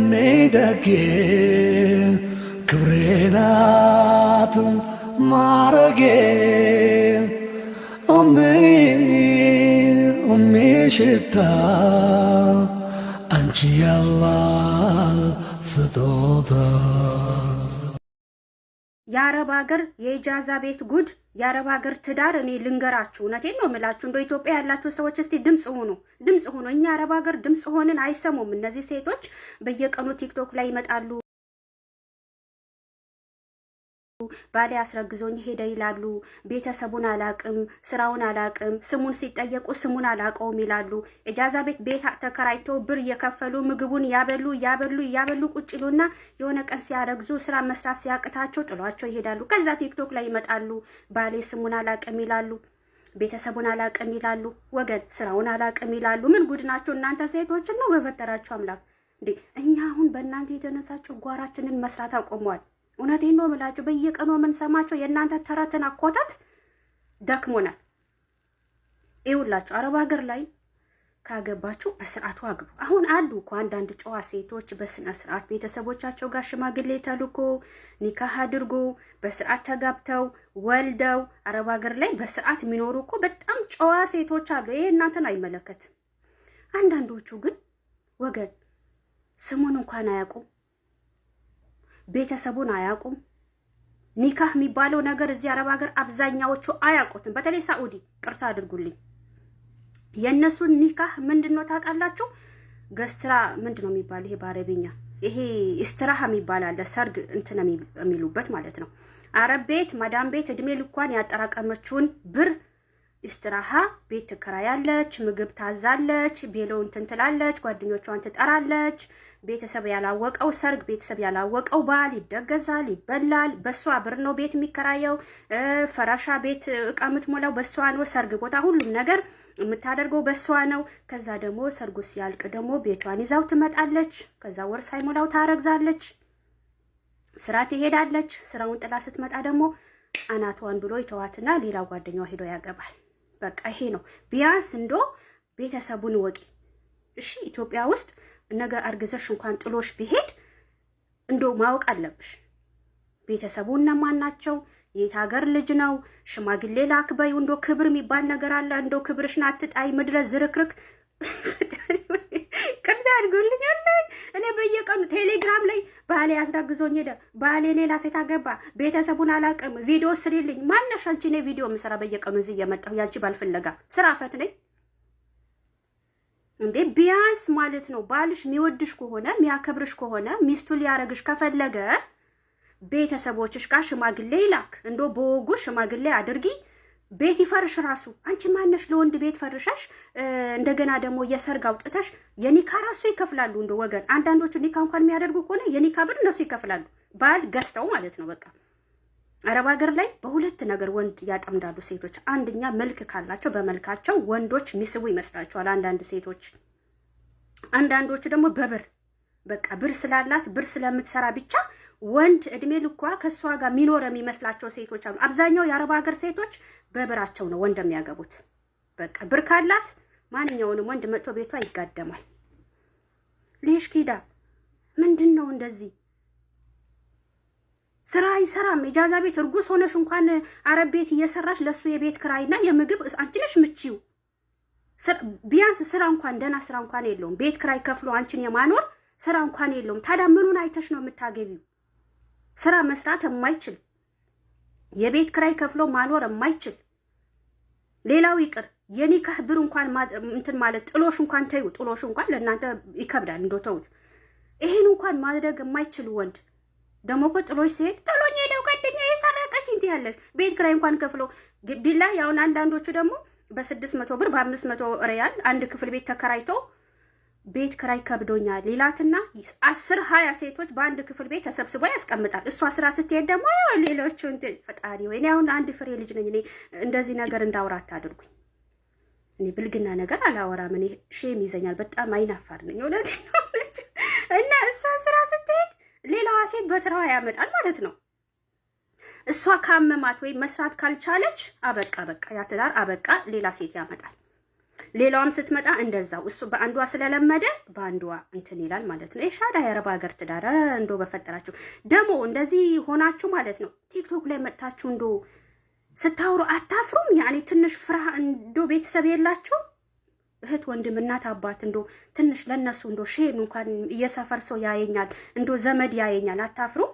ሜደጌ ክብሬናት ማረጌ ሽታ አንቺ ያላህ ስጦታ። የአረብ ሀገር የኢጃዛ ቤት ጉድ፣ የአረብ ሀገር ትዳር። እኔ ልንገራችሁ፣ እውነቴን ነው የምላችሁ። እንደ ኢትዮጵያ ያላችሁ ሰዎች እስቲ ድምጽ ሁኑ፣ ድምጽ ሁኑ። እኛ አረብ ሀገር ድምጽ ሆንን አይሰሙም። እነዚህ ሴቶች በየቀኑ ቲክቶክ ላይ ይመጣሉ። ባሌ አስረግዞኝ ሄደ ይላሉ። ቤተሰቡን አላቅም፣ ስራውን አላቅም፣ ስሙን ሲጠየቁ ስሙን አላቀውም ይላሉ። ኢጃዛ ቤት ተከራይቶ ብር እየከፈሉ ምግቡን ያበሉ ቁጭ ይሉና የሆነ ቀን ሲያረግዙ ስራ መስራት ሲያቅታቸው ጥሏቸው ይሄዳሉ። ከዛ ቲክቶክ ላይ ይመጣሉ። ባሌ ስሙን አላቅም ይላሉ፣ ቤተሰቡን አላቅም ይላሉ፣ ወገን ስራውን አላቅም ይላሉ። ምን ጉድ ናቸው እናንተ ሴቶችን ነው በፈጠራችሁ አምላክ እንዴ! እኛ አሁን በእናንተ የተነሳ ጨጓራችንን መስራት አቆመዋል። እውነቴን ነው የምላችሁ። በየቀኑ የምንሰማቸው የእናንተ ተረትና ኮተት ደክሞናል። ይኸውላችሁ አረብ ሀገር ላይ ካገባችሁ በስርዓቱ አግቡ። አሁን አሉ እኮ አንዳንድ ጨዋ ሴቶች በስነ ስርዓት ቤተሰቦቻቸው ጋር ሽማግሌ ተልኮ ኒካህ አድርጎ በስርዓት ተጋብተው ወልደው አረብ ሀገር ላይ በስርዓት የሚኖሩ እኮ በጣም ጨዋ ሴቶች አሉ። ይሄ እናንተን አይመለከትም። አንዳንዶቹ ግን ወገን ስሙን እንኳን አያውቁም፣ ቤተሰቡን አያውቁም። ኒካህ የሚባለው ነገር እዚህ አረብ ሀገር አብዛኛዎቹ አያውቁትም። በተለይ ሳኡዲ ቅርታ አድርጉልኝ፣ የእነሱን ኒካህ ምንድነው ታውቃላችሁ? ገስትራ ምንድነው የሚባለው? ይሄ በአረብኛ ይሄ ኢስትራሃ የሚባል አለ። ሰርግ እንትን የሚሉበት ማለት ነው። አረብ ቤት ማዳም ቤት እድሜ ልኳን ያጠራቀመችውን ብር ኢስትራሃ ቤት ትከራያለች፣ ምግብ ታዛለች፣ ቤሎ እንትን ትላለች፣ ጓደኞቿን ትጠራለች። ቤተሰብ ያላወቀው ሰርግ፣ ቤተሰብ ያላወቀው ባል ይደገዛል፣ ይበላል። በሷ ብር ነው ቤት የሚከራየው። ፈራሻ ቤት እቃ የምትሞላው በሷ ነው። ሰርግ ቦታ ሁሉም ነገር የምታደርገው በሷ ነው። ከዛ ደግሞ ሰርጉ ሲያልቅ ደግሞ ቤቷን ይዛው ትመጣለች። ከዛ ወር ሳይሞላው ታረግዛለች፣ ስራ ትሄዳለች። ስራውን ጥላ ስትመጣ ደግሞ አናቷን ብሎ ይተዋትና ሌላ ጓደኛዋ ሄዶ ያገባል። በቃ ይሄ ነው። ቢያንስ እንዶ ቤተሰቡን ወቂ። እሺ ኢትዮጵያ ውስጥ ነገ አርግዘሽ እንኳን ጥሎሽ ቢሄድ እንዶ ማወቅ አለብሽ ቤተሰቡ እነማን ናቸው፣ የት ሀገር ልጅ ነው፣ ሽማግሌ ላክበዩ። እንዶ ክብር የሚባል ነገር አለ። እንዶ ክብርሽን አትጣይ፣ ምድረ ዝርክርክ። ቅርታ አድርጉልኝ። እኔ በየቀኑ ቴሌግራም ላይ ባሌ አስረግዞኝ ሄደ፣ ባሌ ሌላ ሴት አገባ፣ ቤተሰቡን አላቅም፣ ቪዲዮ ስሪልኝ። ማነሽ አንቺ? እኔ ቪዲዮ የምሰራ በየቀኑ እዚህ እየመጣሁ ያንቺ ባልፈለጋ ስራ ፈት ነኝ እንዴ? ቢያንስ ማለት ነው ባልሽ የሚወድሽ ከሆነ የሚያከብርሽ ከሆነ ሚስቱ ሊያረግሽ ከፈለገ ቤተሰቦችሽ ጋር ሽማግሌ ይላክ። እንዶ በወጉ ሽማግሌ አድርጊ። ቤት ይፈርሽ ራሱ። አንቺ ማነሽ ለወንድ ቤት ፈርሻሽ እንደገና ደግሞ የሰርግ አውጥተሽ የኒካ ራሱ ይከፍላሉ። እንደ ወገን አንዳንዶቹ ኒካ እንኳን የሚያደርጉ ከሆነ የኒካ ብር እነሱ ይከፍላሉ፣ ባል ገዝተው ማለት ነው። በቃ አረብ ሀገር ላይ በሁለት ነገር ወንድ ያጠምዳሉ ሴቶች። አንደኛ መልክ ካላቸው በመልካቸው ወንዶች ሚስቡ ይመስላቸዋል አንዳንድ ሴቶች። አንዳንዶቹ ደግሞ በብር በቃ ብር ስላላት ብር ስለምትሰራ ብቻ ወንድ እድሜ ልኳ ከሷ ጋር ሚኖር የሚመስላቸው ሴቶች አሉ። አብዛኛው የአረብ ሀገር ሴቶች በብራቸው ነው ወንድ የሚያገቡት። በቃ ብር ካላት ማንኛውንም ወንድ መጥቶ ቤቷ ይጋደማል። ሌሽ ኪዳ ምንድነው እንደዚህ? ስራ አይሰራም። ኢጃዛ ቤት እርጉዝ ሆነሽ እንኳን አረብ ቤት እየሰራሽ ለሱ የቤት ክራይና የምግብ አንቺ ነሽ ምቺው። ቢያንስ ስራ እንኳን ደህና ስራ እንኳን የለውም። ቤት ክራይ ከፍሎ አንቺን የማኖር ስራ እንኳን የለውም። ታዲያ ምኑን አይተሽ ነው የምታገቢው? ስራ መስራት የማይችል የቤት ክራይ ከፍሎ ማኖር የማይችል ሌላው ይቅር የኒካህ ብር እንኳን እንትን ማለት ጥሎሽ እንኳን ተይው። ጥሎሽ እንኳን ለእናንተ ይከብዳል እንደተውት። ይሄን እንኳን ማድረግ የማይችል ወንድ ደግሞ እኮ ጥሎሽ ሲሄድ ጥሎኝ ሄደው ጓደኛ የሰረቀች እንት ያለሽ ቤት ክራይ እንኳን ከፍሎ ቢላ ያውን አንዳንዶቹ ደግሞ በ600 ብር በ500 ሪያል አንድ ክፍል ቤት ተከራይተው ቤት ክራይ ከብዶኛል ሌላትና 10-20 ሴቶች በአንድ ክፍል ቤት ተሰብስበው ያስቀምጣል። እሷ ስራ ስትሄድ ደግሞ ያው ሌሎቹ ፈጣሪ ወይ እኔ አሁን አንድ ፍሬ ልጅ ነኝ። እኔ እንደዚህ ነገር እንዳውራት አድርጉኝ። እኔ ብልግና ነገር አላወራም። እኔ ሼም ይዘኛል። በጣም አይናፋር ነኝ እውነት ነው። እና እሷ ስራ ስትሄድ ሌላዋ ሴት በትራዋ ያመጣል ማለት ነው። እሷ ካመማት ወይ መስራት ካልቻለች አበቃ በቃ ያ ትዳር አበቃ፣ ሌላ ሴት ያመጣል። ሌላውም ስትመጣ እንደዛው እሱ በአንዷ ስለለመደ በአንዷ እንትን ይላል ማለት ነው። የሻዳ የአረብ ሀገር ትዳር እንዶ በፈጠራችሁ ደግሞ እንደዚህ ሆናችሁ ማለት ነው። ቲክቶክ ላይ መጥታችሁ እንዶ ስታወሩ አታፍሩም? ያኔ ትንሽ ፍርሃ እንዶ ቤተሰብ የላችሁ እህት ወንድም እናት አባት እንዶ ትንሽ ለነሱ እንዶ ሼም እንኳን እየሰፈር ሰው ያየኛል እንዶ ዘመድ ያየኛል አታፍሩም?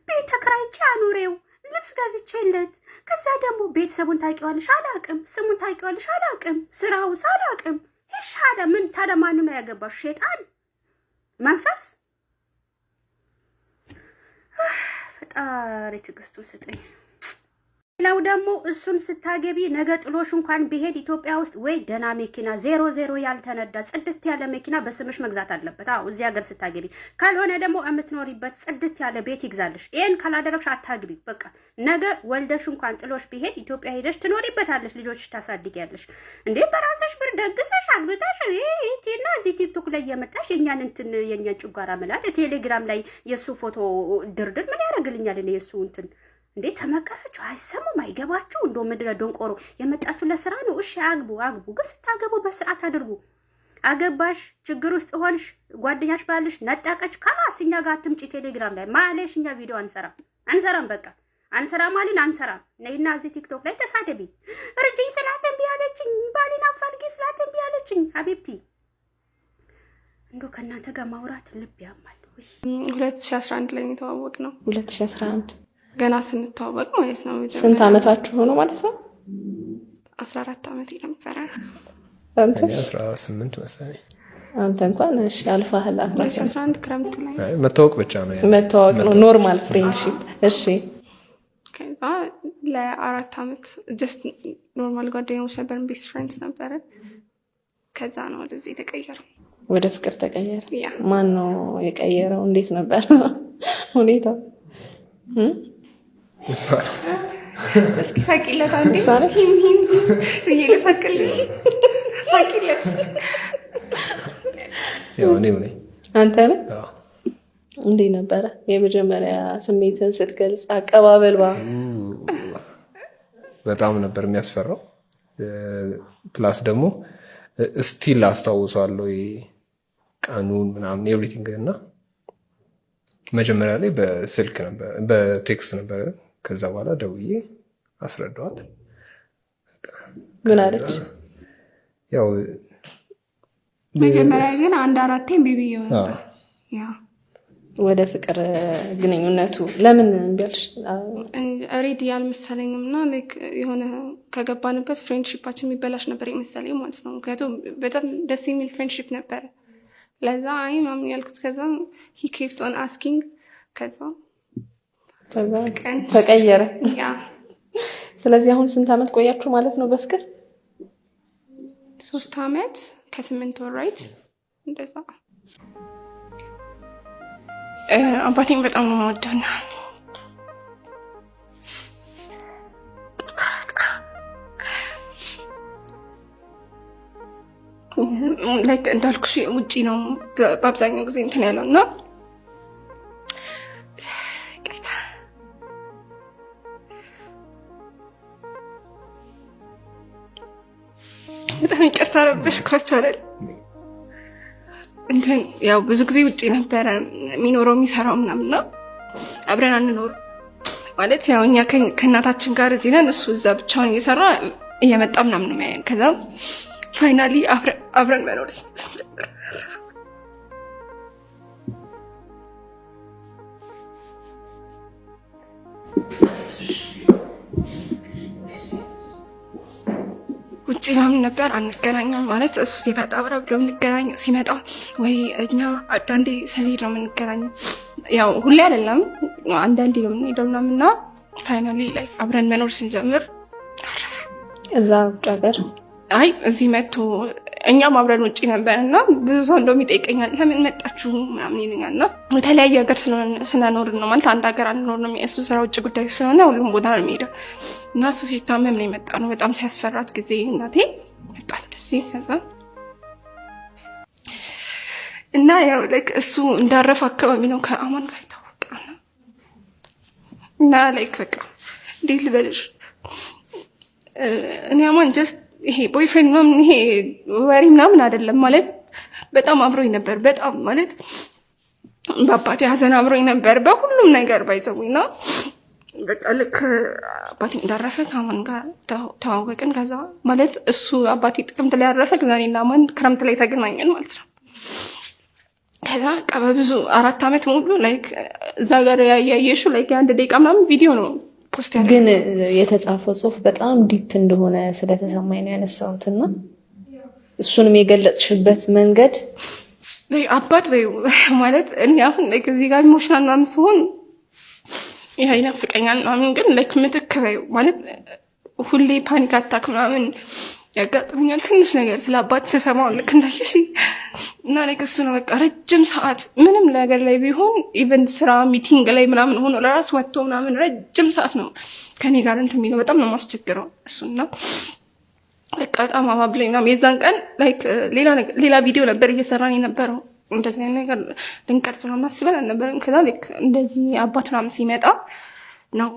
ቤት ተከራይቼ አኑሬው ልብስ ገዝቼለት ከዛ ደግሞ ቤተሰቡን ታውቂዋለሽ አላውቅም፣ ስሙን ታውቂዋለሽ አላውቅም፣ ስራው አላውቅም። ይሻለ ምን ታዲያ ማን ነው ያገባሽ? ሸይጣን መንፈስ። ፈጣሪ ትዕግስቱ ስጠኝ። ሌላው ደግሞ እሱን ስታገቢ ነገ ጥሎሽ እንኳን ቢሄድ ኢትዮጵያ ውስጥ ወይ ደና መኪና 00 ያልተነዳ ጽድት ያለ መኪና በስምሽ መግዛት አለበት። አዎ እዚህ ሀገር ስታገቢ፣ ካልሆነ ደግሞ የምትኖሪበት ጽድት ያለ ቤት ይግዛልሽ። ይሄን ካላደረግሽ አታግቢ። በቃ ነገ ወልደሽ እንኳን ጥሎሽ ቢሄድ ኢትዮጵያ ሄደሽ ትኖሪበታለሽ፣ ልጆችሽ ታሳድጊያለሽ። እንዴ በራስሽ ብር ደግሰሽ አግብተሽ ይሄና እዚህ ቲክቶክ ላይ የመጣሽ የኛን እንትን የኛን ጭጓራ መላት ቴሌግራም ላይ የሱ ፎቶ ድርድር ምን ያደርግልኛል? እኔ የሱ እንትን እንዴ ተመከራችሁ? አይሰሙም? አይገባችሁ? እንዶ ምድረ ደንቆሮ የመጣችሁ ለስራ ነው። እሺ አግቡ፣ ግን ስታገቡ በስርዓት አድርጉ። አገባሽ፣ ችግር ውስጥ ሆንሽ፣ ጓደኛሽ ባልሽ ነጠቀች፣ ከማስ እኛ ጋር አትምጪ። ቴሌግራም ላይ ማለሽ እኛ ቪዲዮ አንሰራም። በቃ አንሰራም አልን አንሰራም። ነይና እዚህ ቲክቶክ ላይ ተሳደቢ። እርጅኝ ስላት እምቢ አለችኝ፣ ባሌን አፋልጊ ስላት እምቢ አለችኝ። ሀቢብቲ እንዶ ከእናንተ ጋር ማውራት ልብ ያማል። 2011 ላይ የተዋወቅ ነው። 2011 ገና ስንተዋወቅ ማለት ነው። ስንት አመታችሁ ሆኖ ማለት ነው? 14 አመት ነበረ። አንተ 18 መሰለኝ። አንተ እንኳን እሺ አልፋህል። 11 ክረምት ላይ መተዋወቅ ብቻ ነው ያለው። መተዋወቅ ነው ኖርማል ፍሬንድሺፕ። እሺ ከዛ ለ4 አመት ጀስት ኖርማል ጓደኛሞች ነበርን፣ ቤስት ፍሬንድስ ነበርን። ከዛ ነው ወደዚህ የተቀየረው፣ ወደ ፍቅር ተቀየረ። ያ ማን ነው የቀየረው? እንዴት ነበር ሁኔታው? እስኪ ሳቂለት አንዴ ሳቂ ይለሳቅል ሳቂለት። ያው እኔ ነኝ። አንተ ነህ? አዎ። እንዴት ነበረ የመጀመሪያ ስሜትን ስትገልጽ? አቀባበል በጣም ነበር የሚያስፈራው። ፕላስ ደግሞ ስቲል አስታውሳለሁ ቀኑን ምናምን ኤቭሪቲንግ። እና መጀመሪያ ላይ በስልክ ነበር በቴክስት ነበር። ከዛ በኋላ ደውዬ አስረዳዋት። ምን አለች? ያው መጀመሪያ ግን 1-4 ቢቢዬው ነበር። ያ ወደ ፍቅር ግንኙነቱ ለምን እምቢ አልሽ? ሬዲ አልመሰለኝም እና ላይክ የሆነ ከገባንበት ፍሬንድሺፓችን የሚበላሽ ነበር የመሰለኝ ማለት ነው። ምክንያቱም በጣም ደስ የሚል ፍሬንድሺፕ ነበረ። ለዛ አይ ማምን ያልኩት። ከዛ ሂ ኬፕት ኦን አስኪንግ። ከዛ ተቀየረ። ያ ስለዚህ አሁን ስንት አመት ቆያችሁ ማለት ነው በፍቅር? 3 አመት ከ8 ወር ራይት እንደዛ። አባቴን በጣም ነው የምወደውና ላይክ እንዳልኩሽ ውጪ ነው በአብዛኛው ጊዜ እንትን ያለው እና በጣም ይቅርታ ረበሽኳቸው አይደል? እንትን ያው ብዙ ጊዜ ውጪ ነበረ የሚኖረው የሚሰራው ምናምን እና አብረን አንኖር ማለት ያው እኛ ከእናታችን ጋር እዚህ ነን፣ እሱ እዛ ብቻውን እየሰራ እየመጣ ምናምን የሚያየን። ከዛ ፋይናሊ አብረን መኖር ስንጀምር ውጭ ምናምን ነበር አንገናኛም። ማለት እሱ ሲመጣ አብረን ብሎ የምንገናኘው ሲመጣ ወይ እኛ አንዳንዴ ስንሄድ ነው የምንገናኘው። ያው ሁሌ አይደለም አንዳንዴ ነው የምንሄደው ምናምን እና ፋይናሊ ላይ አብረን መኖር ስንጀምር አረፈ። እዛ ውጭ ሀገር አይ እዚህ መጥቶ እኛም አብረን ውጪ ነበር እና ብዙ ሰው እንደውም ይጠይቀኛል ለምን መጣችሁ ምናምን ይለኛል። እና የተለያየ ሀገር ስለኖርን ነው ማለት አንድ ሀገር አንኖርንም። የእሱ ስራ ውጭ ጉዳይ ስለሆነ ሁሉም ቦታ ነው የሚሄደው እና እሱ ሲታመም ነው የመጣ ነው። በጣም ሲያስፈራት ጊዜ እናቴ በጣም ደስ ከዛ እና ያው ላይክ እሱ እንዳረፈ አካባቢ ነው ከአማን ጋር ይታወቃል እና ላይክ በቃ እንዴት ልበልሽ እኔ አማን ጀስት ይሄ ቦይፍሬንድ ምናምን ይሄ ወሬ ምናምን አይደለም ማለት በጣም አብሮኝ ነበር። በጣም ማለት በአባቴ ሀዘን አብሮኝ ነበር በሁሉም ነገር ባይዘውና በቃ ልክ አባቴ እንዳረፈ ከአማን ጋር ተዋወቅን። ከዛ ማለት እሱ አባቴ ጥቅምት ላይ ያረፈ ከዛ እኔና አማን ክረምት ላይ ተገናኘን ማለት ነው። ከዛ በብዙ 4 ዓመት ሙሉ ላይክ እዛ ጋር ያያየሽው ላይክ 1 ደቂቃ ምናምን ቪዲዮ ነው ፖስት ያደረገው። ግን የተጻፈው ጽሁፍ በጣም ዲፕ እንደሆነ ስለተሰማኝ ነው ያነሳሁትና እሱንም የገለጽሽበት መንገድ አባት ማለት እኔ አሁን ላይክ እዚህ ጋር ኢሞሽናል ምናምን ሲሆን ይሄ ይናፍቀኛል ምናምን ግን ላይክ ምትክ ማለት ሁሌ ፓኒክ አታክ ምናምን ያጋጥመኛል ትንሽ ነገር ስለ አባት ስሰማው ልክ እንዳይሽ እና ላይክ እሱ ነው በቃ ረጅም ሰዓት ምንም ነገር ላይ ቢሆን ኢቨን ስራ ሚቲንግ ላይ ምናምን ሆኖ ለራስ ወጥቶ ምናምን ረጅም ሰዓት ነው ከኔ ጋር እንትን የሚለው በጣም ነው ማስቸግረው እሱና በቃ በጣም አባብለኝ ምናምን የዛን ቀን ላይክ ሌላ ቪዲዮ ነበር እየሰራን የነበረው እንደዚህ ነገር ልንቀርጽ ነው ማስበን አልነበረም። ከዛ ልክ እንደዚህ አባት ምናምን ሲመጣ ነው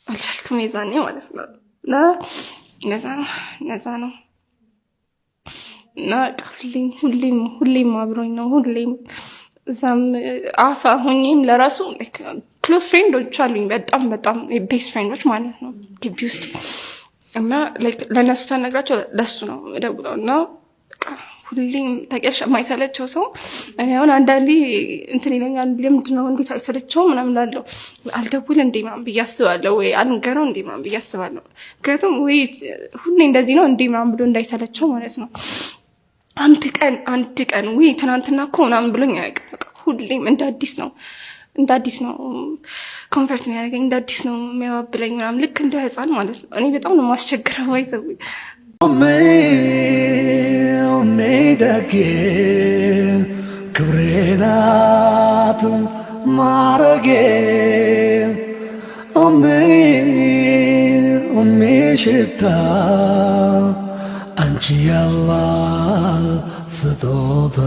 አልቻልኩም የዛኔ ማለት ነው። እና ነዛ ነው እና ሁሌም አብሮኝ ነው። ሁሌም እዛም አሳ ሆኜም ለራሱ ክሎዝ ፍሬንዶች አሉኝ በጣም ቤስት ፍሬንዶች ማለት ነው ግቢ ውስጥ እና ለእነሱ ተነግራቸው ለሱ ነው ደውለው እና ሁሌም ታውቂያለሽ የማይሰለቸው ሰው እኔ አሁን አንዳንዴ እንትን ይለኛል ለምንድን ነው እንዴት አይሰለቸውም ምናምን እላለሁ። አልደውልም እንዴ ምናምን ብዬ አስባለሁ ወይ አልንገረው እንዴ ምናምን ብዬ አስባለሁ። ምክንያቱም ወይ ሁሌ እንደዚህ ነው እንዴ ምናምን ብሎ እንዳይሰለቸው ማለት ነው። አንድ ቀን ወይ ትናንትና እኮ ምናምን ብሎኝ አያውቅም። በቃ ሁሌም እንደ አዲስ ነው ኮንፈርት የሚያደርገኝ እንደ አዲስ ነው የሚያባብለኝ ምናምን ልክ እንደ ህፃን ማለት ነው። እኔ በጣም ነው ማስቸግረው ባይዘው ደጌ ክብሬ ናት ማረጌ ሽታ አንቺ ያላ ስጦታ